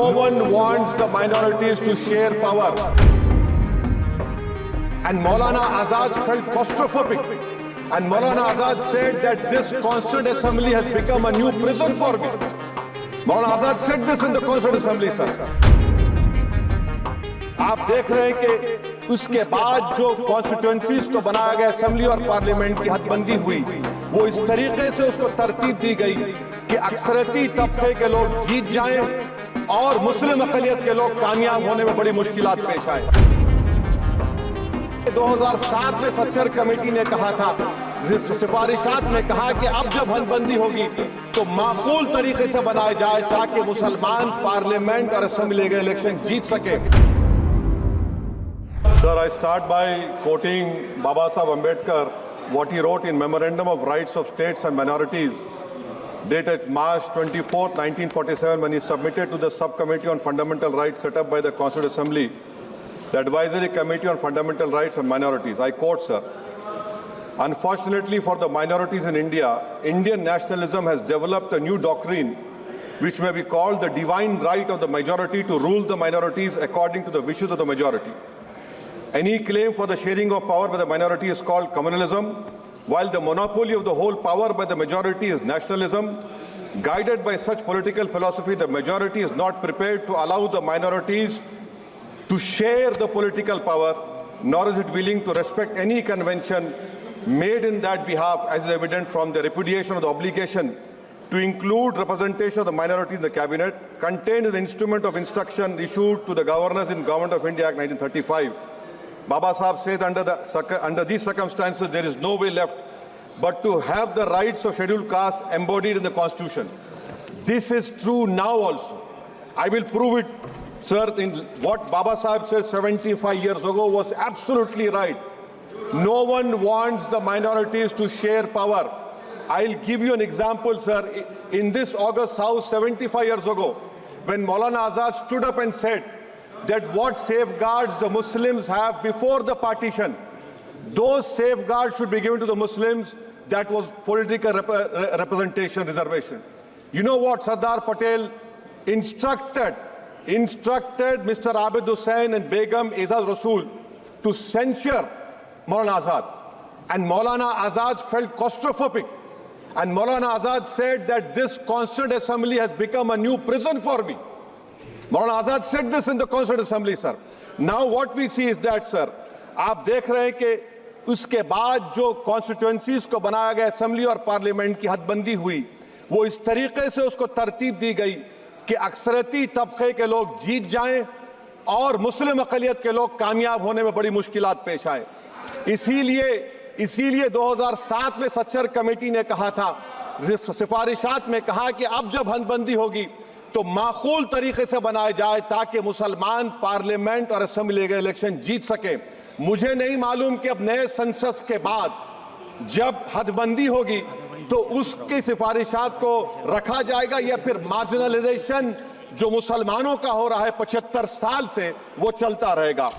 No one wants the minorities to share power. And Maulana Azad felt claustrophobic. And Maulana Azad said that this Constituent Assembly has become a new prison for me. Maulana Azad said this in the Constituent Assembly, sir. आप देख रहे हैं कि उसके बाद जो constituencies को बनाया गया असेंबली और पार्लियामेंट की हदबंदी हुई, वो इस तरीके से उसको तरतीब दी गई कि अक्सरती तबके के लोग जीत जाएं और मुस्लिम अक़लियत के लोग कामयाब होने में बड़ी मुश्किलात पेश आए। 2007 में सच्चर कमेटी ने कहा था, सिफारिशात में कहा कि अब जब हदबंदी होगी तो माकूल तरीके से बनाया जाए ताकि मुसलमान पार्लियामेंट और असेंबली के इलेक्शन जीत सके। Sir, I start by quoting Baba Saheb Ambedkar, what he wrote in Memorandum of Rights of States and Minorities, dated March 24, 1947, when he submitted to the Subcommittee on Fundamental Rights set up by the Constituent Assembly, the Advisory Committee on Fundamental Rights and Minorities. I quote, sir, "Unfortunately for the minorities in India, Indian nationalism has developed a new doctrine which may be called the divine right of the majority to rule the minorities according to the wishes of the majority. Any claim for the sharing of power by the minority is called communalism, while the monopoly of the whole power by the majority is nationalism. Guided by such political philosophy, the majority is not prepared to allow the minorities to share the political power, nor is it willing to respect any convention made in that behalf, as is evident from the repudiation of the obligation to include representation of the minority in the cabinet, contained in the Instrument of Instruction issued to the governors in Government of India Act 1935. Baba Sahib says under these circumstances, there is no way left but to have the rights of scheduled castes embodied in the Constitution. This is true now also. I will prove it, sir. In what Baba Sahib said 75 years ago was absolutely right. No one wants the minorities to share power. I'll give you an example, sir. In this August House 75 years ago, when Maulana Azad stood up and said that what safeguards the Muslims have before the partition, those safeguards should be given to the Muslims. That was political representation, reservation. You know what Sardar Patel instructed Mr. Abid Hussain and Begum Ezaz Rasool to censure Maulana Azad. And Maulana Azad felt claustrophobic. And Maulana Azad said that this Constituent Assembly has become a new prison for me. Maulana Azad said this in the Constituent Assembly, sir. Now what we see is that, sir, आप देख रहे हैं कि उसके बाद जो constituencies को बनाया गया असेंबली और पार्लियामेंट की हदबंदी हुई, वो इस तरीके से उसको तरतीब दी गई कि अक्सरती तबके के लोग जीत जाएं और मुस्लिम अक़लियत के लोग कामयाब होने में बड़ी मुश्किलात पेश आए। इसीलिए 2007 में सच्चर कमेटी ने कहा था, सिफारिशात में कहा कि अब जब हदबंदी होगी तो माकूल तरीके से बनाया जाए ताकि मुसलमान पार्लियामेंट और असेंबली के इलेक्शन जीत सके। मुझे नहीं मालूम कि अब नए सेंसस के बाद जब हदबंदी होगी तो उसकी सिफारिशात को रखा जाएगा या फिर मार्जिनलाइजेशन जो मुसलमानों का हो रहा है 75 साल से, वो चलता रहेगा।